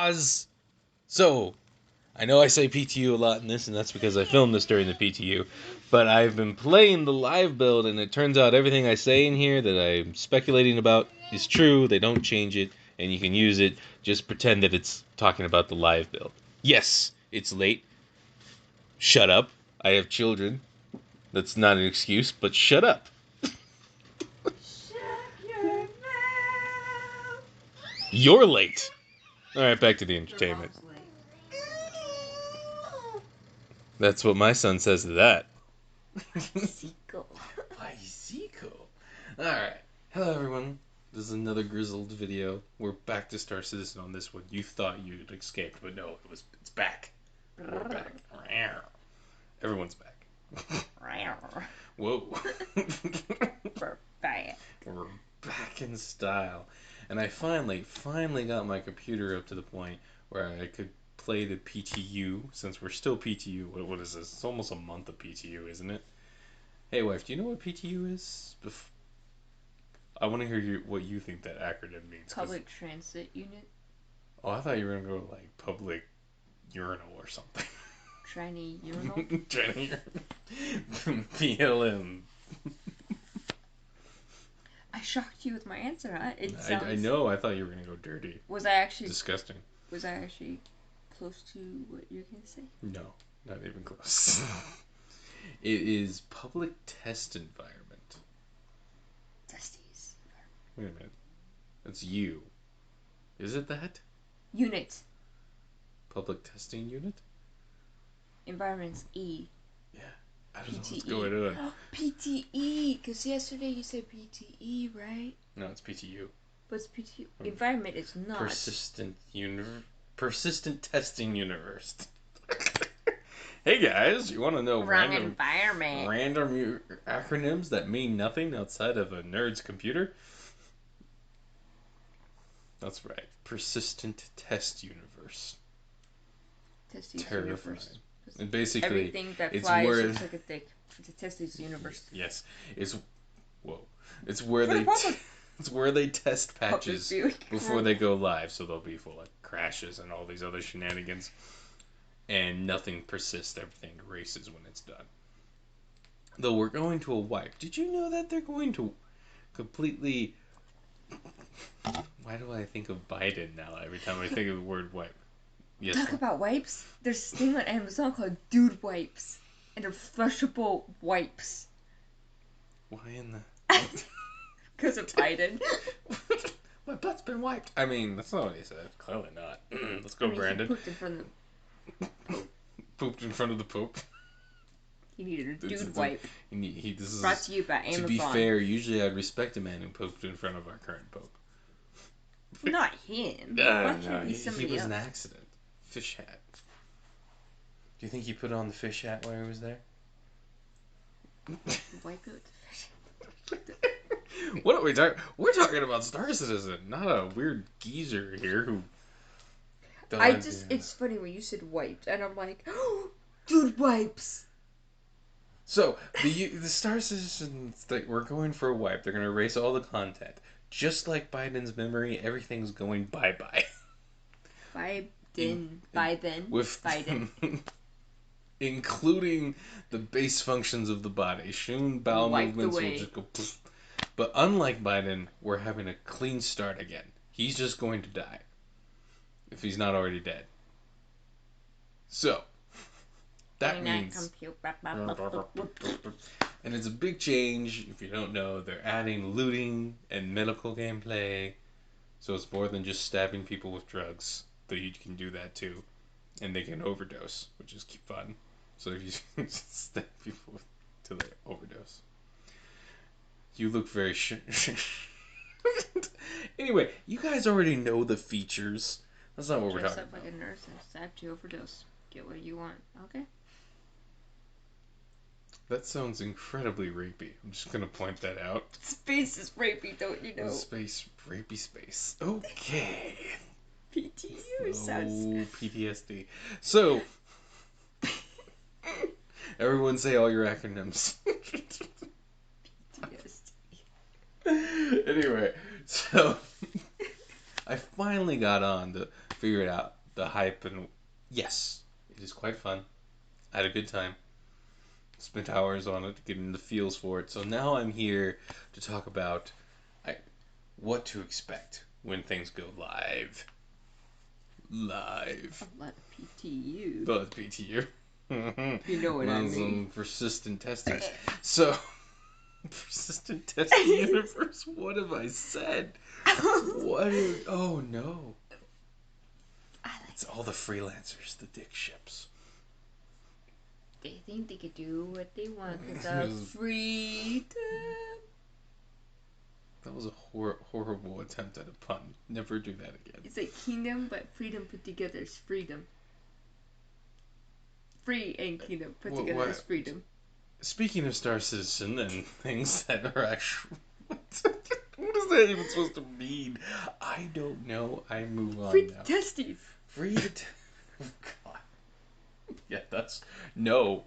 Oz! So, I know I say PTU a lot in this, and that's because I filmed this during the PTU, but I've been playing the live build, and it turns out everything I say in here that I'm speculating about is true. They don't change it, and you can use it. Just pretend that it's talking about the live build. Yes, it's late. Shut up. I have children. That's not an excuse, but shut up. Shut your mouth. You're late. All right, back to the entertainment. Your mom's late. That's what my son says to that. Bicycle. Bicycle. Alright. Hello, everyone. This is another grizzled video. We're back to Star Citizen on this one. You thought you'd escaped, but no, it's back. We're back. Everyone's back. Whoa. We're back. We're back in style. And I finally got my computer up to the point where I could play the PTU, since we're still PTU. What is this? It's almost a month of PTU, isn't it? Hey, wife, do you know what PTU is? I want to hear what you think that acronym means. Public Transit Unit. Oh, I thought you were going to go like public urinal or something. Tranny urinal. Tranny PLM. I shocked you with my answer, huh? It sounds... I know. I thought you were going to go dirty. Was I actually... Disgusting. Was I actually close to what you're going to say? No, not even close. It is public test environment. Testes. Wait a minute. That's you. Is it that? Unit. Public testing unit? Environment's E. Yeah. I don't know what's PTE. going on. PTE. Because yesterday you said PTE, right? No, it's PTU. But it's PTU. Environment is not. Persistent testing universe. Hey guys, you want to know random acronyms that mean nothing outside of a nerd's computer? That's right. Persistent test universe. Terrifying. Universe. And basically, everything that it's flies where looks like a dick. It's a Testes universe. Yes, it's where they test patches before they go live, so they'll be full of crashes and all these other shenanigans. And nothing persists, everything erases when it's done. Though we're going to a wipe. Did you know that they're going to completely... Why do I think of Biden now every time I think of the word wipe? Yes. Talk about wipes. There's this thing on Amazon called Dude Wipes. And they're flushable wipes. Why in the... Because of Biden. My butt's been wiped. I mean, that's not what he said. Clearly not. Let's go, Brandon. He pooped in front of the Pope. Pooped in front of the Pope. He needed a dude wipe. This is brought to you by Amazon. To be fair, usually I'd respect a man who pooped in front of our current Pope. Not him. No, he was an accident. Fish hat. Do you think he put on the fish hat while he was there? Wipe out the fish. What are we talking? We're talking about Star Citizen, not a weird geezer here who. It's funny when you said wiped, and I'm like, oh, dude wipes. So the Star Citizens that we're going for a wipe. They're gonna erase all the content, just like Biden's memory. Everything's going bye. Biden. Including the base functions of the body. Soon bowel movements will just go poof. But unlike Biden, we're having a clean start again. He's just going to die. If he's not already dead. So, that means... And it's a big change. If you don't know, they're adding looting and medical gameplay. So it's more than just stabbing people with drugs. Though you can do that too. And they can overdose, which is fun. So if you stab people till they overdose. You look very Anyway, you guys already know the features. That's not what we're talking about. Dress up like a nurse and stab to overdose. Get what you want, okay? That sounds incredibly rapey. I'm just gonna point that out. Space is rapey, don't you know? Rapey space. Okay. PTU sounds... PTSD. So, everyone say all your acronyms. Anyway, so I finally got on to figure it out. the hype, and yes, it is quite fun. I had a good time. Spent hours on it, getting the feels for it. So now I'm here to talk about I, what to expect when things go live. Live. A lot of PTU. But PTU. You know what I mean. Some persistent testing. So, persistent testing universe. What have I said? Oh no. It's all the freelancers, the dick ships. They think they could do what they want without freedom. That was a horrible attempt at a pun. Never do that again. It's like kingdom, but freedom put together is freedom. Free and kingdom put together is freedom. Speaking of Star Citizen and things that are actual... What is that even supposed to mean? I don't know. I move on Free now. testes. Free to... Oh, God. Yeah, that's... No.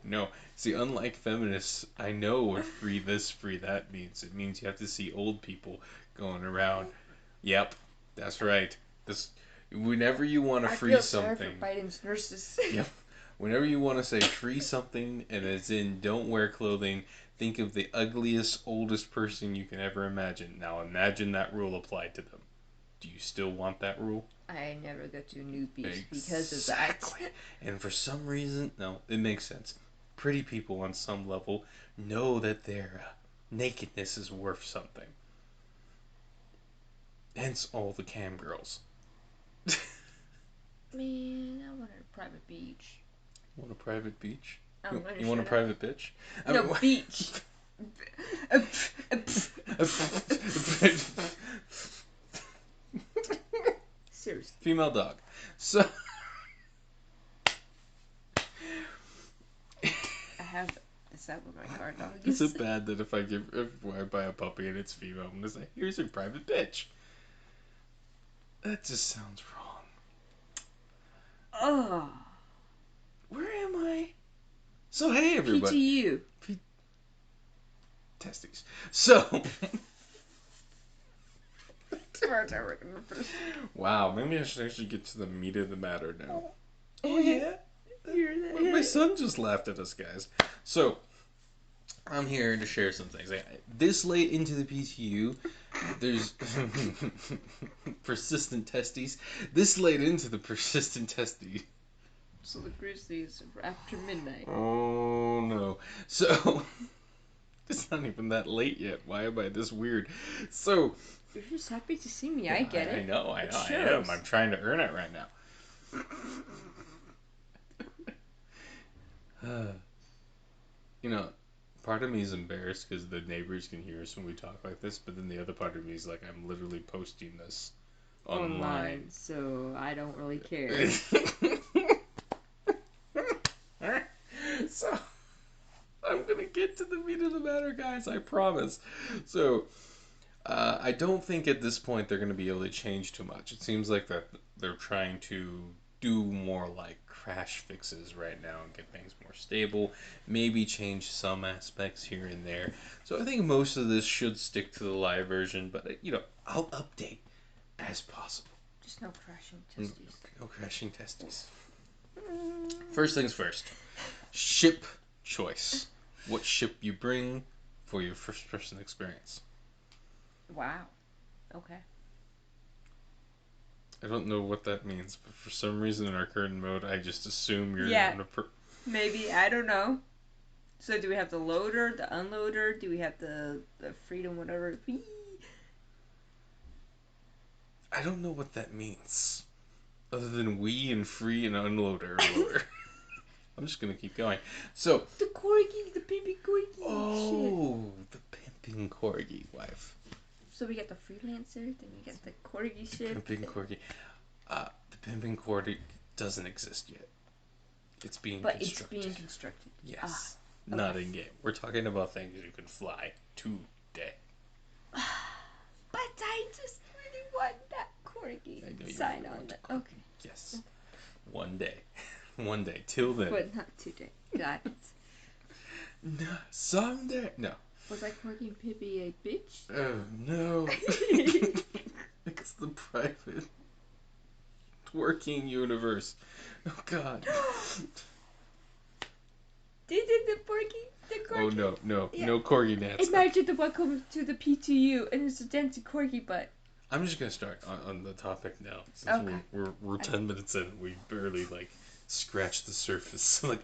See, unlike feminists, I know what free this, free that means. It means you have to see old people going around. Yep, that's right. Whenever you want to free something... I feel sorry for Biden's nurses. Yep. Whenever you want to say free something and it's in don't wear clothing, think of the ugliest, oldest person you can ever imagine. Now imagine that rule applied to them. Do you still want that rule? I never go to a nude beach because of that. And for some reason, no, it makes sense. Pretty people on some level know that their nakedness is worth something. Hence all the cam girls. Man, I want a private beach. Want a private beach? You want a private bitch? No, beach. Seriously. Female dog. So I have that with my guard dog. Is it bad that if I buy a puppy and it's female, I'm gonna say, here's your private bitch? That just sounds wrong. Oh. Where am I? So hey everybody. PTU. Testes. So wow, maybe I should actually get to the meat of the matter now. Oh yeah? My son just laughed at us, guys. So I'm here to share some things. This late into the PTU, there's persistent testes. This late into the persistent testes. So the Grizzlies are after midnight. Oh no. So it's not even that late yet. Why am I this weird? So you're just happy to see me. I get it. I know. I am. I'm trying to earn it right now. You know, part of me is embarrassed because the neighbors can hear us when we talk like this, but then the other part of me is like, I'm literally posting this online. So I don't really care. So I'm gonna get to the meat of the matter, guys. I promise. So I don't think at this point they're gonna be able to change too much. It seems like that they're trying to do more like crash fixes right now and get things more stable. Maybe change some aspects here and there. So I think most of this should stick to the live version, but I'll update as possible. Just no crashing testes. No crashing testes. First things first. Ship choice. What ship you bring for your first person experience. Wow. Okay. I don't know what that means, but for some reason in our current mode, I just assume you're on a maybe, I don't know. So do we have the loader, the unloader? Do we have the freedom, whatever? Whee! I don't know what that means. Other than we and free and unloader or loader. I'm just going to keep going. So. The Corgi, the Pimping Corgi. Oh, shit. The Pimping Corgi wife. So we got the freelancer, then we got the Corgi ship. Pimping Corgi. The Pimping Corgi doesn't exist yet. It's being constructed. But it's being constructed. Yes. Okay. Not in game. We're talking about things you can fly today. But I just really want that Corgi. Sign on that. Okay. Yes. Okay. One day. One day. Till then. But not today. Got it. No, someday. No. Was I Corgi and Pippi a bitch? Oh, no. It's the private. twerking universe. Oh God. Did the Corgi? The Corgi? Oh no, no, Yeah. no corgi dance. Imagine the one comes to the PTU and it's a dancing Corgi butt. I'm just gonna start on the topic now since Okay. we're 10 minutes in. We barely like scratched the surface. Like,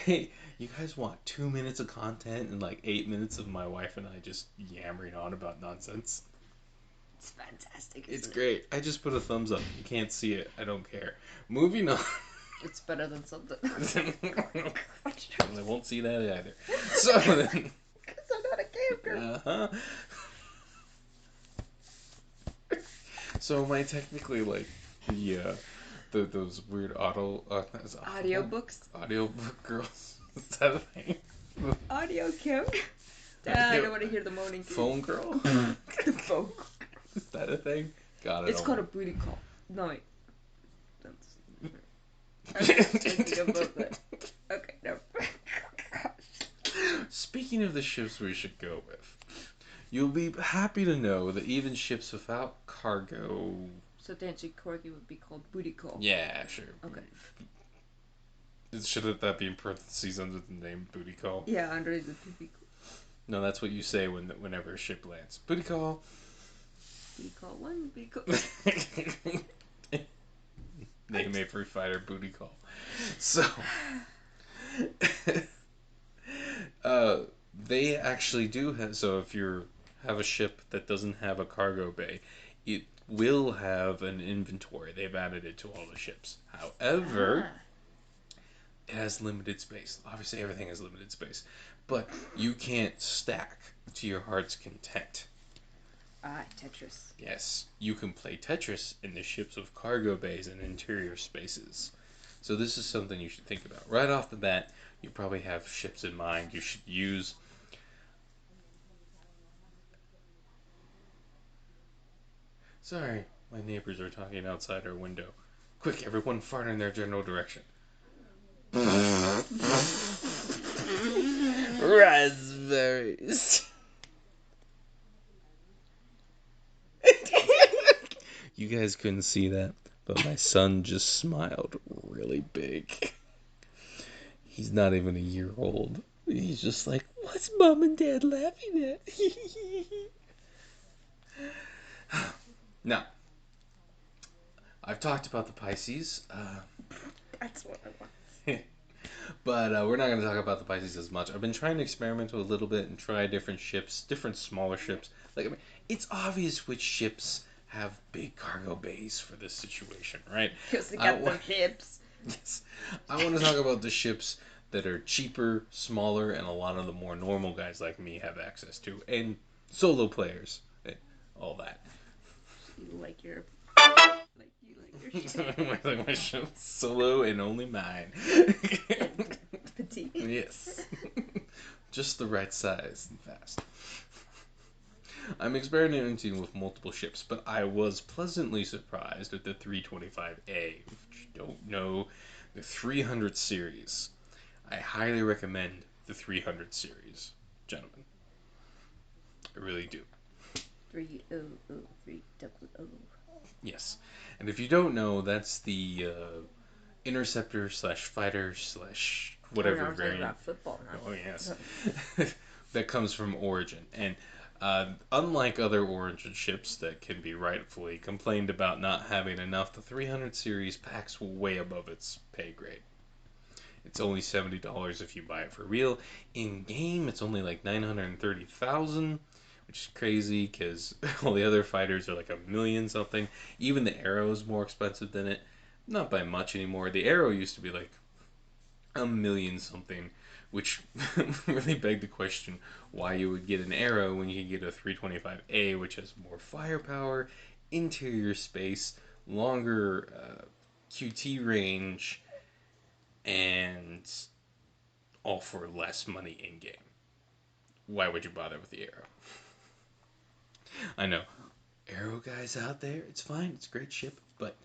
hey, you guys want 2 minutes of content and like 8 minutes of my wife and I just yammering on about nonsense? It's fantastic. It's Isn't it? great. I just put a thumbs up. You can't see it. I don't care. Moving on. It's better than something. I won't see that either. So then. Because I'm not a camper. Uh-huh. So am I technically like those weird Audiobooks. audiobook girls? Is that a thing? Audio Kim. I don't want to hear the moaning. Phone girl? The phone. Is that a thing? God, I It's don't called know. a booty call. No, wait. I was thinking about that. Okay, no. Speaking of the ships we should go with, you'll be happy to know that even ships without cargo. So dancing Corgi would be called booty call. Yeah, sure. Okay. Shouldn't that be in parentheses under the name booty call? Yeah, under the booty call. No, that's what you say whenever a ship lands. Booty call. Booty call one, booty call. Name a free fighter booty call. So, they actually do have. So if you have a ship that doesn't have a cargo bay, it will have an inventory. They've added it to all the ships. However, it has limited space. Obviously, everything has limited space, but you can't stack to your heart's content. Tetris. Yes, you can play Tetris in the ships with cargo bays and interior spaces. So this is something you should think about. Right off the bat, you probably have ships in mind you should use. Sorry, my neighbors are talking outside our window. Quick, everyone fart in their general direction. Raspberries. You guys couldn't see that, but my son just smiled really big. He's not even a year old. He's just like, what's mom and dad laughing at? Now, I've talked about the Pisces, That's what I want. but we're not going to talk about the Pisces as much. I've been trying to experiment with a little bit and try different ships, different smaller ships. Like, I mean, it's obvious which ships have big cargo bays for this situation, right? Because they got their hips. Yes. I want to talk about the ships that are cheaper, smaller, and a lot of the more normal guys like me have access to, and solo players, and all that. You like your shit. Like my ship, solo and only mine. And petite. Yes. Just the right size and fast. I'm experimenting with multiple ships, but I was pleasantly surprised at the 325A. If you don't know, the 300 series. I highly recommend the 300 series, gentlemen. I really do. 300. Yes. And if you don't know, that's the interceptor slash fighter slash whatever variant. About football now. Oh, yes. That comes from Origin. And unlike other Origin ships that can be rightfully complained about not having enough, the 300 series packs way above its pay grade. It's only $70 if you buy it for real. In game, it's only like 930,000, which is crazy because all the other fighters are like a million something. Even the Arrow is more expensive than it. Not by much anymore. The Arrow used to be like a million something, which really begged the question why you would get an Arrow when you could get a 325A, which has more firepower, interior space, longer QT range, and all for less money in game. Why would you bother with the Arrow? I know, Arrow guys out there, it's fine, it's a great ship, but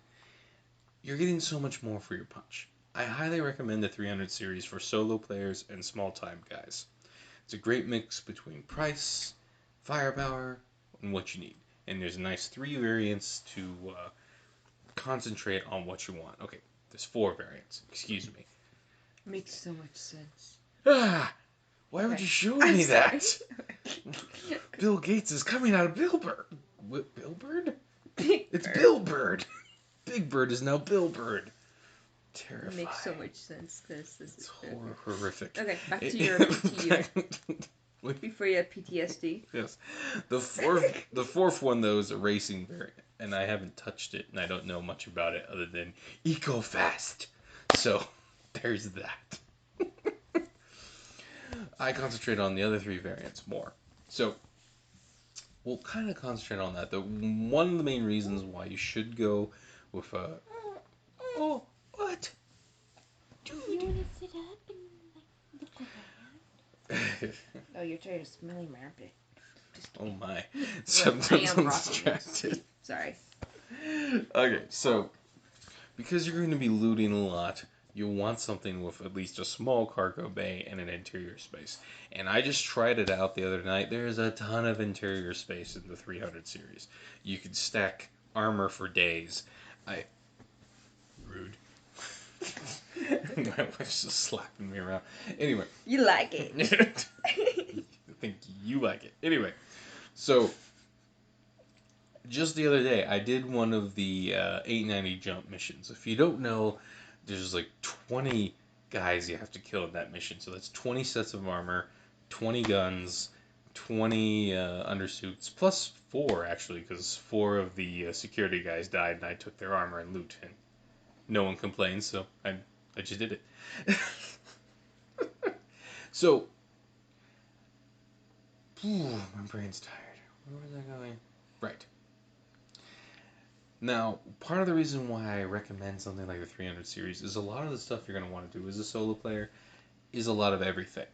you're getting so much more for your punch. I highly recommend the 300 series for solo players and small time guys. It's a great mix between price, firepower, and what you need. And there's a nice 3 variants to concentrate on what you want. Okay, there's 4 variants. Excuse me. Makes so much sense. Ah, why would Okay. you show I'm me sorry. that? Bill Gates is coming out of Bill Bird. What, Bill Bird? Big It's Bird. Bill Bird. Big Bird is now Bill Bird. Terrifying. It makes so much sense because this It's is horrific. Okay, back to your PTU. Before you had PTSD. Yes. The fourth one though is a racing variant, and I haven't touched it, and I don't know much about it other than Eco Fast. So there's that. I concentrate on the other 3 variants more. So we'll kind of concentrate on that. One of the main reasons why you should go with a. Oh, what? You wanna sit up and like look around? Oh, you're trying to smelly my armpit. Oh my. Well, Sometimes I am I'm rocking distracted. Sorry. Okay, so because you're going to be looting a lot, you'll want something with at least a small cargo bay and an interior space. And I just tried it out the other night. There's a ton of interior space in the 300 series. You can stack armor for days. Rude. My wife's just slapping me around. Anyway. You like it. I think you like it. Anyway, so just the other day, I did one of the 890 jump missions. If you don't know, there's like 20 guys you have to kill in that mission. So that's 20 sets of armor, 20 guns, 20 undersuits, plus 4 actually, because 4 of the security guys died and I took their armor and loot. And no one complains, so I just did it. So, my brain's tired. Where was I going? Right. Now, part of the reason why I recommend something like the 300 series is a lot of the stuff you're going to want to do as a solo player is a lot of everything.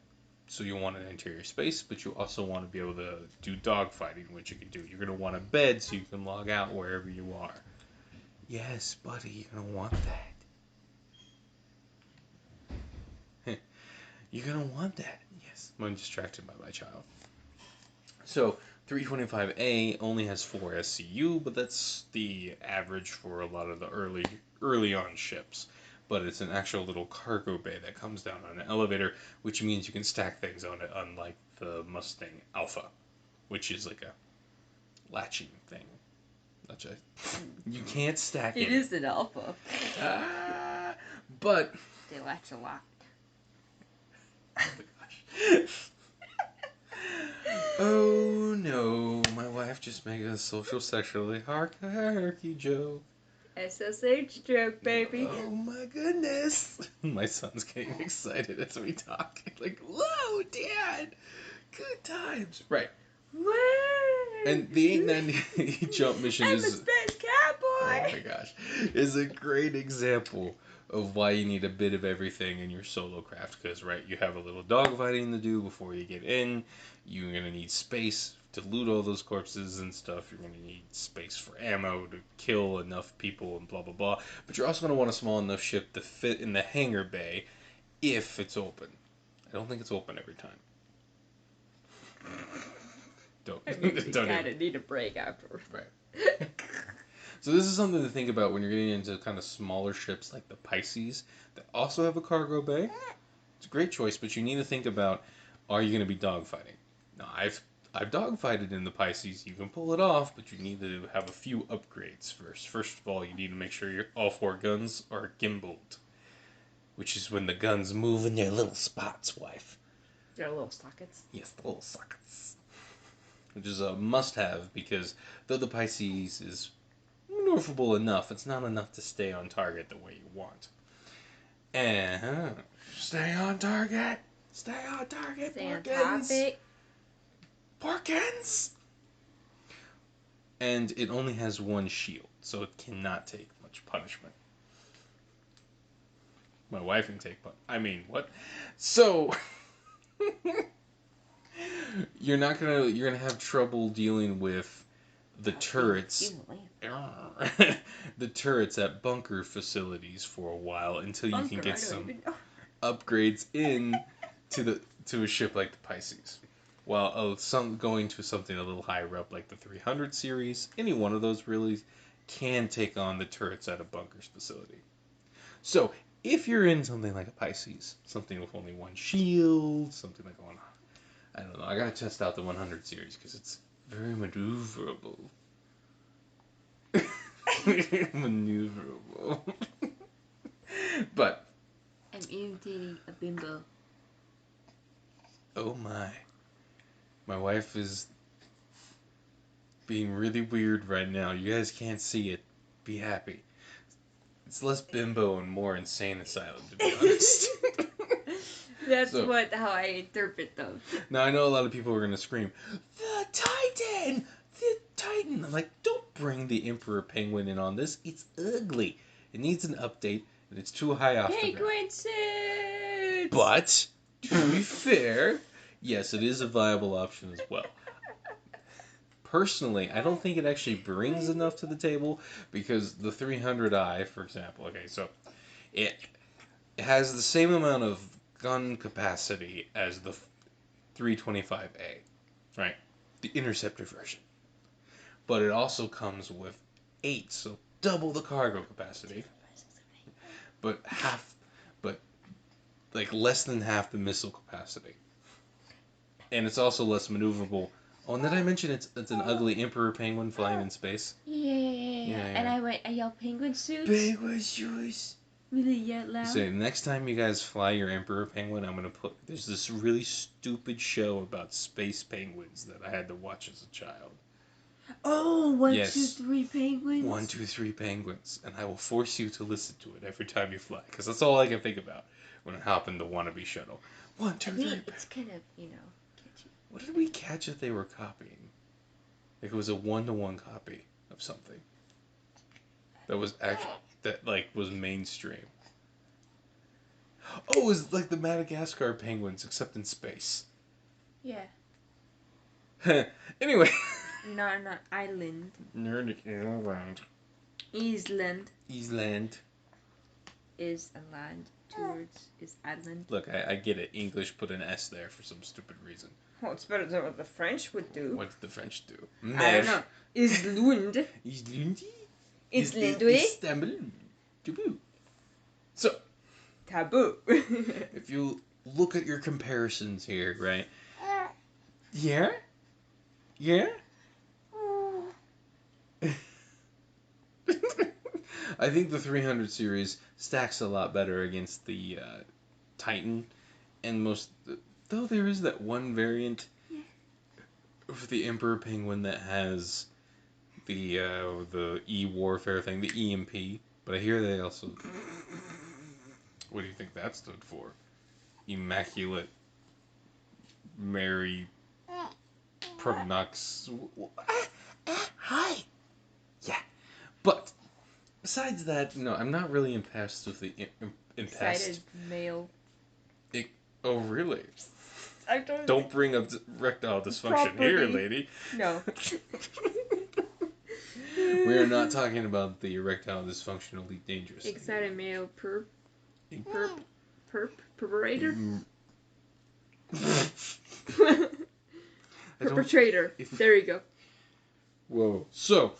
So you want an interior space, but you also want to be able to do dogfighting, which you can do. You're going to want a bed so you can log out wherever you are. Yes, buddy, you're going to want that. You're going to want that. Yes, I'm distracted by my child. So, 325A only has 4 SCU, but that's the average for a lot of the early on ships. But it's an actual little cargo bay that comes down on an elevator, which means you can stack things on it, unlike the Mustang Alpha, which is like a latching thing. You can't stack it. It is an alpha. But They latch a lot. oh my gosh. Oh no, my wife just made a social sexually hierarchy joke. SSH joke, baby. Oh my goodness. My son's getting excited as we talk. Like, whoa, Dad! Good times. Right. Woo! And the 890 jump mission I'm is. a space Oh cowboy! my gosh. Is a great example of why you need a bit of everything in your solo craft. Because, right, you have a little dogfighting to do before you get in. You're going to need space to loot all those corpses and stuff. You're going to need space for ammo to kill enough people and blah, blah, blah. But you're also going to want a small enough ship to fit in the hangar bay if it's open. I don't think it's open every time. Don't. I mean, we Don't kind of need a break afterwards. Right. So this is something to think about when you're getting into kind of smaller ships like the Pisces that also have a cargo bay. It's a great choice, but you need to think about, are you going to be dogfighting? Now, I've dogfighted in the Pisces. You can pull it off, but you need to have a few upgrades first. First of all, you need to make sure all 4 guns are gimbaled, which is when the guns move in their little spots, wife. Their little sockets. Yes, the little sockets. Which is a must-have because though the Pisces is maneuverable enough, it's not enough to stay on target the way you want. And stay on target. Stay on target, Stay on Porkins. topic. Porkins. And it only has 1 shield, so it cannot take much punishment. My wife can take what? So you're gonna have trouble dealing with the turrets. The turrets at bunker facilities for a while until you can get some upgrades in to a ship like the Pisces. While going to something a little higher up like the 300 series, any one of those really, can take on the turrets at a bunker's facility. So, if you're in something like a Pisces, something with only one shield, something like one, I don't know, I gotta test out the 100 series because it's very maneuverable. Maneuverable. But, I'm imitating a bimbo. oh my wife is being really weird right now. You guys can't see it. Be happy. It's less bimbo and more insane asylum, to be honest. That's So- how I interpret them. Now, I know a lot of people are going to scream, "The Titan! The Titan!" I'm like, don't bring the Emperor Penguin in on this. It's ugly. It needs an update, and it's too high off the ground. Penguin suits! But, to be fair, yes, it is a viable option as well. Personally, I don't think it actually brings enough to the table because the 300i, for example, okay, so it has the same amount of gun capacity as the 325A, right? The interceptor version. But it also comes with 8, so double the cargo capacity, but less than half the missile capacity. And it's also less maneuverable. Oh, and did I mention it's an ugly emperor penguin flying in space? Yeah. And I yelled penguin suits. Penguin shoes. Really yet loud. So next time you guys fly your emperor penguin, I'm gonna put. There's this really stupid show about space penguins that I had to watch as a child. Oh, 1, Yes. 2, 3 penguins. 1, 2, 3 penguins, and I will force you to listen to it every time you fly, because that's all I can think about when I hop in the wannabe shuttle. 1, 2, 3. It's kind of, catchy. What did we catch that they were copying? Like it was a 1-to-1 copy of something. That was was mainstream. Oh, it was like the Madagascar penguins, except in space. Yeah. Anyway. Not island. Nordic Island. Island Island. is a land. 2 words is island. Look, I get it. English put an S there for some stupid reason. Well, it's better than what the French would do. What did the French do? I don't know. Islund. Islund? Islund. Istanbul. Taboo. So, Taboo. if you look at your comparisons here, right? Yeah? Yeah? I think the 300 series stacks a lot better against the Titan, and though there is that one variant of the Emperor Penguin that has the E-warfare thing, the EMP, but I hear they also... What do you think that stood for? Immaculate Mary Prognox... Hi! Yeah, but... Besides that, no, I'm not really impressed with the Excited male. Oh, really? I Don't bring up erectile dysfunction here, Property. lady. No. We are not talking about the erectile dysfunction elite dangerous. Excited male perpetrator. Perpetrator. There you go. Whoa. So,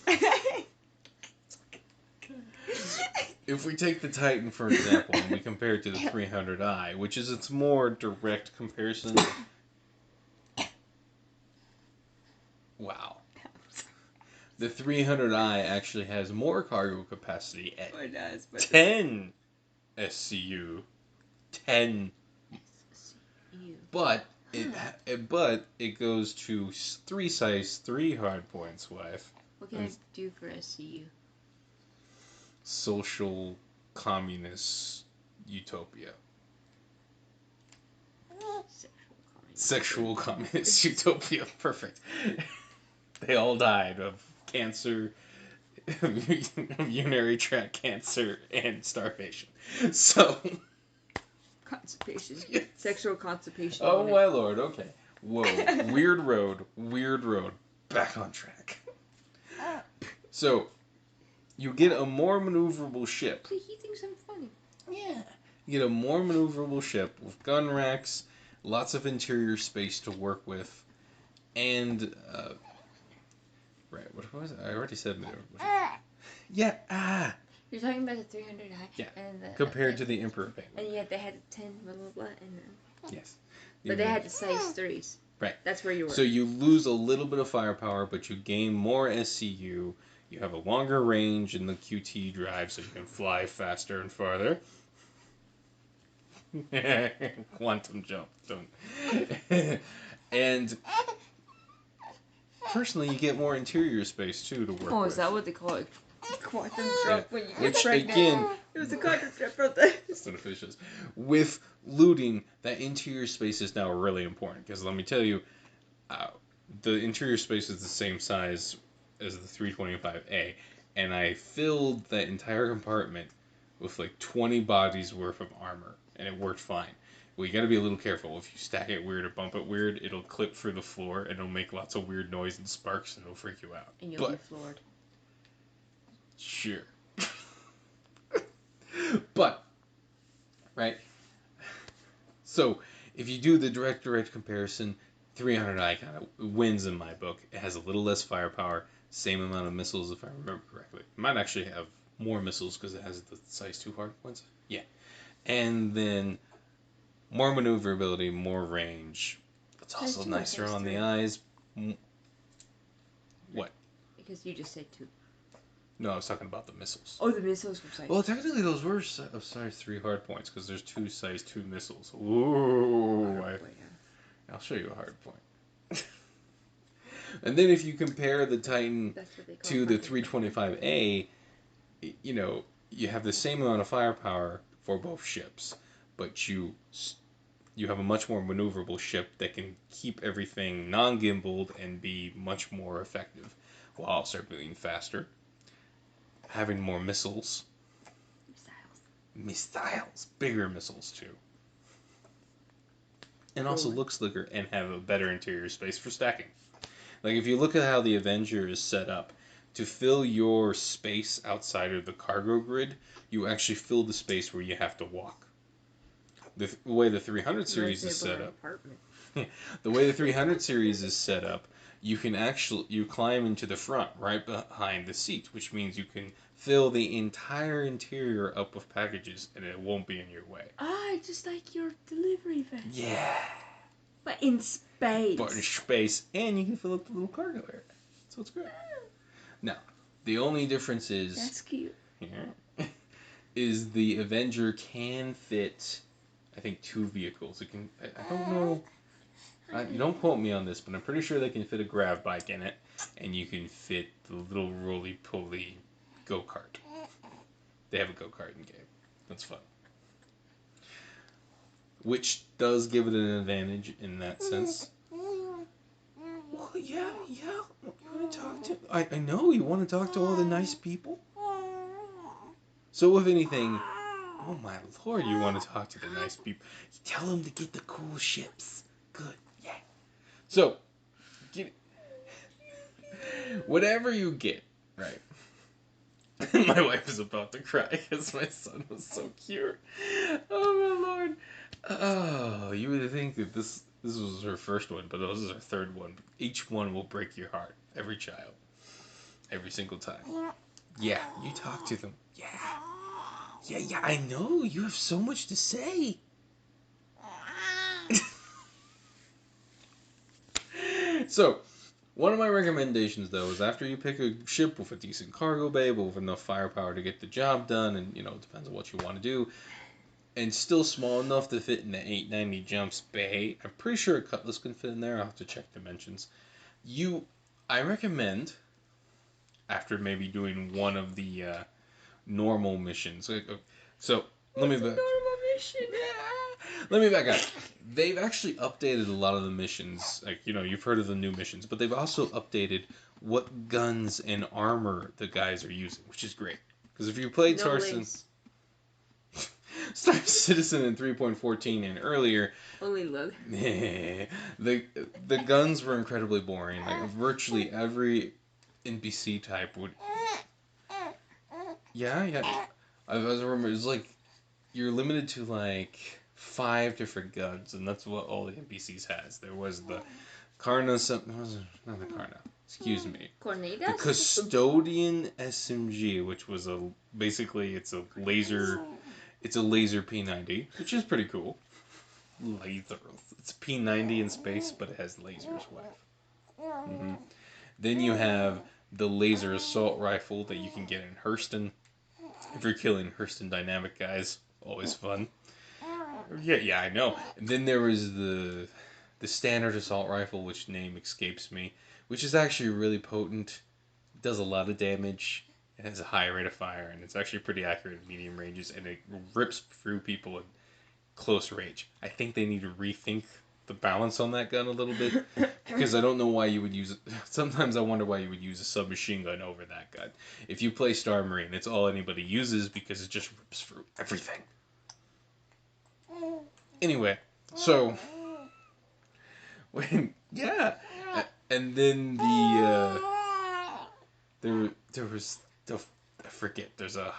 if we take the Titan, for example, and we compare it to the 300i, which is its more direct comparison. Wow. The 300i actually has more cargo capacity at 10 SCU. 10. But it goes to 3 size 3 hardpoints, wife. What can I do for SCU? Social communist utopia. Sexual communist utopia. Perfect. They all died of cancer, of urinary tract cancer, and starvation. So. Constipation. Yes. Sexual constipation. Oh my lord, okay. Whoa. Weird road. Back on track. So, you get a more maneuverable ship. He thinks I'm funny. Yeah. You get a more maneuverable ship with gun racks, lots of interior space to work with, and, right, what was it? I already said maneuverable ship. Yeah, You're talking about the 300 high. Yeah, And the, compared to the Emperor and Penguin. yet they had the 10 blah blah blah and Yes. but they had the size 3s. Right. That's where you were. So you lose a little bit of firepower, but you gain more SCU. You have a longer range in the QT drive, so you can fly faster and farther. Quantum jump. Don't. And personally, you get more interior space too to work Oh, with. is that what they call it? Quantum jump when you get Which pregnant. again, It was a quantum jump for this. that's what it finishes. With looting, that interior space is now really important because let me tell you, the interior space is the same size as the 325A, and I filled that entire compartment with like 20 bodies worth of armor, and it worked fine. Well, you gotta be a little careful. If you stack it weird or bump it weird, it'll clip through the floor, and it'll make lots of weird noise and sparks, and it'll freak you out. And you'll be floored. Sure. But, right? So, if you do the direct comparison, 300i kind of wins in my book. It has a little less firepower, same amount of missiles if I remember correctly. It might actually have more missiles because it has the size 2 hard points. Yeah. And then more maneuverability, more range. It's also Size 2 or nicer size on 3? the eyes. What? Because you just said 2. No, I was talking about the missiles. Oh, the missiles were size 2. Well, technically those were of size 3 hard points because there's 2 size 2 missiles. Ooh, I'll show you a hard point. And then if you compare the Titan to the 325A, you know, you have the same amount of firepower for both ships, but you have a much more maneuverable ship that can keep everything non-gimbaled and be much more effective while also being faster, having more missiles. Missiles. Bigger missiles, too. And also look slicker and have a better interior space for stacking. Like, if you look at how the Avengers is set up, to fill your space outside of the cargo grid, you actually fill the space where you have to walk. The way the 300 series is set up, the way the 300 series is set up, you can you climb into the front right behind the seat, which means you can fill the entire interior up with packages and it won't be in your way. Ah, just like your delivery van. Yeah. But in space. But in space, and you can fill up the little cargo area. So it's good. Now, the only difference is... That's cute. is the Avenger can fit, I think, 2 vehicles. It can... I don't know... you don't quote me on this, but I'm pretty sure they can fit a grav bike in it, and you can fit the little roly-poly go-kart. They have a go-kart in game. That's fun. Which does give it an advantage in that sense. Well, yeah. You want to talk to... I know, you want to talk to all the nice people? So, if anything... Oh, my lord, you want to talk to the nice people. You tell them to get the cool ships. Good, yeah. So, whatever you get, right? My wife is about to cry because my son was so cute. Oh, my lord. Oh, you would think that this was her first one, but this is her third one. Each one will break your heart. Every child. Every single time. Yeah, you talk to them. Yeah, I know. You have so much to say. So, one of my recommendations, though, is after you pick a ship with a decent cargo bay, but with enough firepower to get the job done, and, it depends on what you want to do, and still small enough to fit in the 890 jumps bay. I'm pretty sure a Cutlass can fit in there. I'll have to check dimensions. I recommend, after maybe doing one of the normal missions. So, let me back. Normal mission. Let me back up. They've actually updated a lot of the missions. Like, you've heard of the new missions, but they've also updated what guns and armor the guys are using, which is great. Because if you played Star Citizen in 3.14 and earlier, only look. the guns were incredibly boring. Like, virtually every NPC type would... Yeah. I remember, it was like, you're limited to, like, 5 different guns, and that's what all the NPCs has. There was the Karna... not the Karna. excuse me, the Cornetas? Custodian SMG, which was basically it's a laser P90, which is pretty cool. Laser. It's P90 in space, but it has lasers. Mm-hmm. Then you have the laser assault rifle that you can get in Hurston. If you're killing Hurston dynamic guys, always fun. Yeah, I know. And then there was the standard assault rifle, which name escapes me, which is actually really potent. It does a lot of damage. It has a high rate of fire, and it's actually pretty accurate at medium ranges, and it rips through people in close range. I think they need to rethink the balance on that gun a little bit, because I don't know why you would use it. Sometimes I wonder why you would use a submachine gun over that gun. If you play Star Marine, it's all anybody uses because it just rips through everything. Anyway, so yeah, and then there was I forget. There's a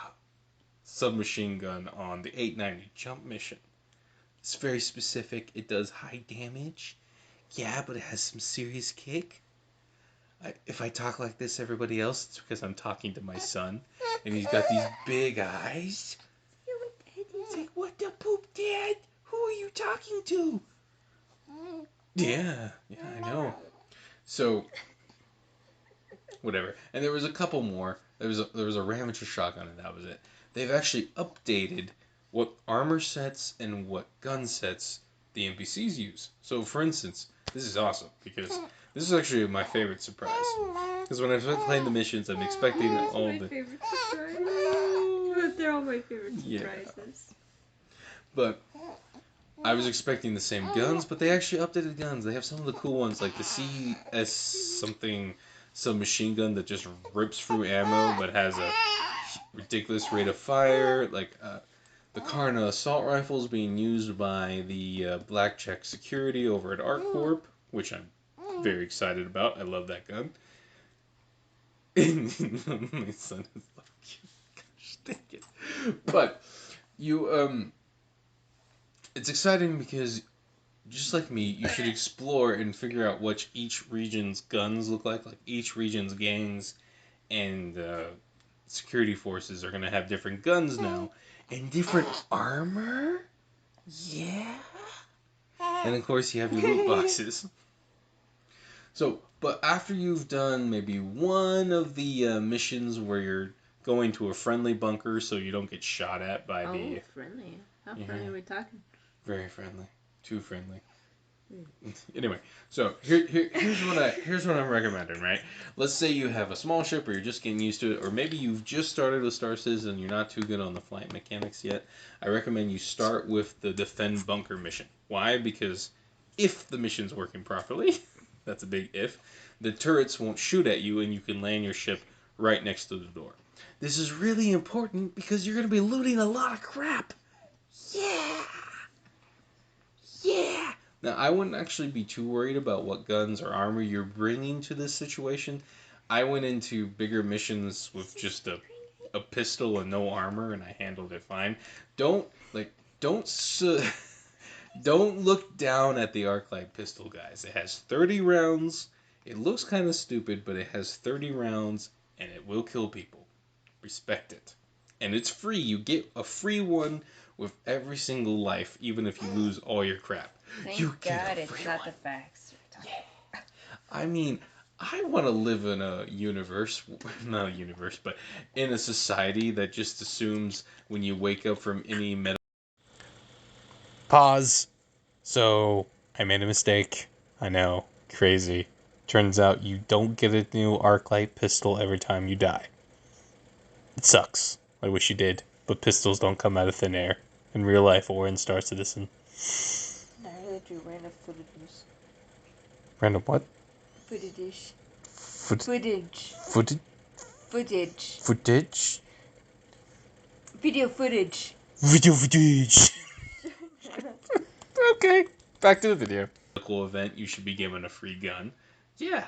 submachine gun on the 890 jump mission. It's very specific. It does high damage. Yeah, but it has some serious kick. If I talk like this, everybody else, it's because I'm talking to my son, and he's got these big eyes. It's like, what the poop, Dad? Who are you talking to? Yeah, I know. So, whatever. And there was a couple more. There was a Ramager shotgun, and that was it. They've actually updated what armor sets and what gun sets the NPCs use. So, for instance, this is awesome because this is actually my favorite surprise. Because when I was playing the missions, I'm expecting all the. Favorite surprise. They're all my favorite surprises. Yeah. But I was expecting the same guns, but they actually updated guns. They have some of the cool ones, like the CS something submachine gun that just rips through ammo, but has a ridiculous rate of fire. Like the Karna assault rifle is being used by the Blackjack security over at ArcCorp, which I'm very excited about. I love that gun. My son is so cute. Gosh, dang it. But you it's exciting because just like me, you should explore and figure out what each region's guns look like each region's gangs and security forces are going to have different guns now and different armor. Yeah. And of course, you have your loot boxes. So, but after you've done maybe one of the missions where you're going to a friendly bunker so you don't get shot at by the. Friendly. How friendly are we talking? Very friendly. Too friendly. Anyway, so here's what I'm recommending, right? Let's say you have a small ship or you're just getting used to it, or maybe you've just started with Star Citizen and you're not too good on the flight mechanics yet. I recommend you start with the defend bunker mission. Why? Because if the mission's working properly, that's a big if, the turrets won't shoot at you and you can land your ship right next to the door. This is really important because you're going to be looting a lot of crap. Yeah. Now, I wouldn't actually be too worried about what guns or armor you're bringing to this situation. I went into bigger missions with just a pistol and no armor, and I handled it fine. Don't look down at the Arclight pistol, guys. It has 30 rounds. It looks kind of stupid, but it has 30 rounds, and it will kill people. Respect it. And it's free. You get a free one with every single life, even if you lose all your crap. Thank you God it's not the facts. Yeah. I mean, I want to live in a universe, not a universe, but in a society that just assumes when you wake up from any medical. Pause. So, I made a mistake. I know. Crazy. Turns out you don't get a new Arclight pistol every time you die. It sucks. I wish you did. But pistols don't come out of thin air. In real life or in Star Citizen. I heard that you random footages. Random what? Footage. Footage? Footage? Video footage. Video footage! Okay, back to the video. Local event, you should be given a free gun. Yeah,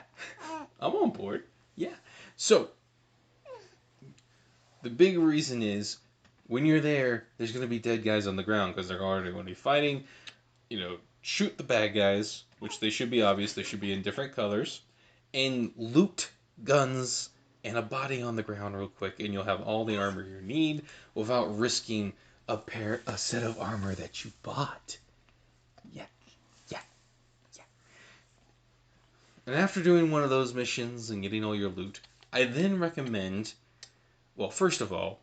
I'm on board. Yeah. So, the big reason is when you're there's going to be dead guys on the ground because they're already going to be fighting. Shoot the bad guys, which they should be obvious. They should be in different colors. and loot guns and a body on the ground real quick, and you'll have all the armor you need without risking a set of armor that you bought. Yeah, yeah, yeah. And after doing one of those missions and getting all your loot, I then recommend, well, first of all,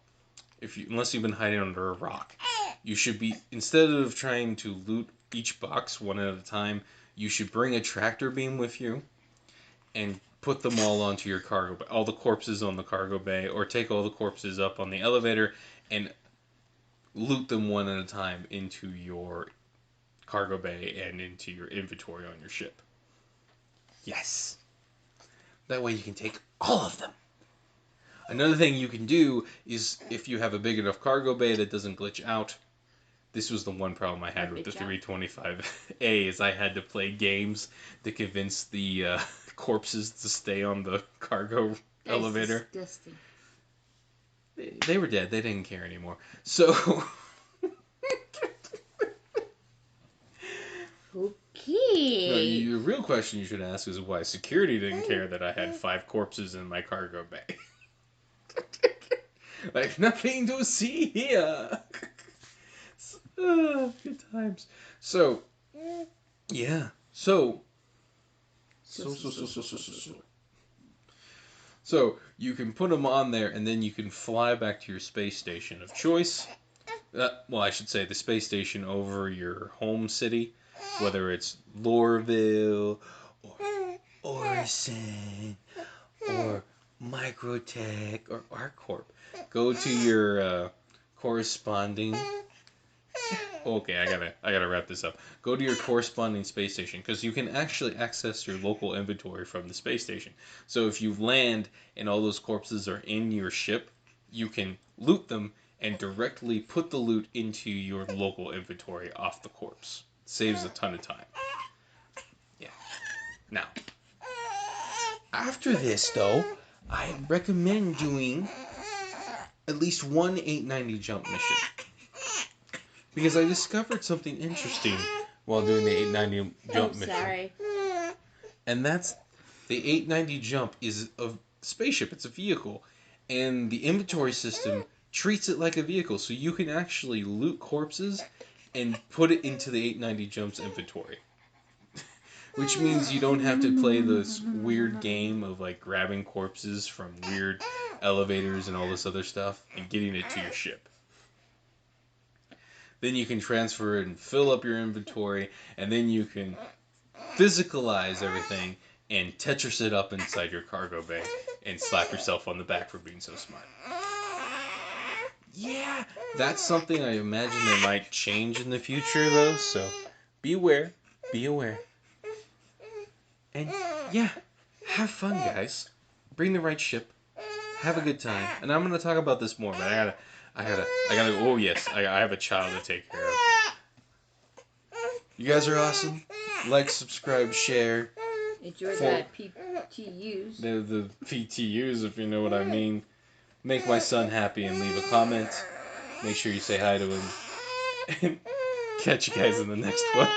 unless you've been hiding under a rock, you should be, instead of trying to loot each box one at a time, you should bring a tractor beam with you and put them all onto your cargo bay, all the corpses on the cargo bay, or take all the corpses up on the elevator and loot them one at a time into your cargo bay and into your inventory on your ship. Yes. That way you can take all of them. Another thing you can do is, if you have a big enough cargo bay that doesn't glitch out, this was the one problem I had with the 325A, is I had to play games to convince the corpses to stay on the cargo elevator. Disgusting. They were dead. They didn't care anymore. So... Okay. No, the real question you should ask is why security didn't care that I had 5 corpses in my cargo bay. Like, nothing to see here. Good times. So, yeah. So you can put them on there, and then you can fly back to your space station of choice. Well, I should say the space station over your home city, whether it's Lorville or Orison or Microtech or ArcCorp. Go to your corresponding. Okay, I gotta wrap this up. Go to your corresponding space station, because you can actually access your local inventory from the space station. So if you land and all those corpses are in your ship, you can loot them and directly put the loot into your local inventory off the corpse. Saves a ton of time. Yeah. Now, after this though, I recommend doing at least one 890 jump mission. Because I discovered something interesting while doing the 890 jump mission. Sorry. And that's, the 890 jump is a spaceship, it's a vehicle. And the inventory system treats it like a vehicle, so you can actually loot corpses and put it into the 890 jumps inventory. Which means you don't have to play this weird game of like grabbing corpses from weird elevators and all this other stuff and getting it to your ship. Then you can transfer it and fill up your inventory, and then you can physicalize everything and Tetris it up inside your cargo bay and slap yourself on the back for being so smart. Yeah, that's something I imagine they might change in the future though, so be aware. And yeah, have fun, guys. Bring the right ship. Have a good time. And I'm gonna talk about this more, but I gotta. Oh yes, I have a child to take care of. You guys are awesome. Like, subscribe, share. Enjoy that PTUs. The PTUs, if you know what I mean. Make my son happy and leave a comment. Make sure you say hi to him. And catch you guys in the next one.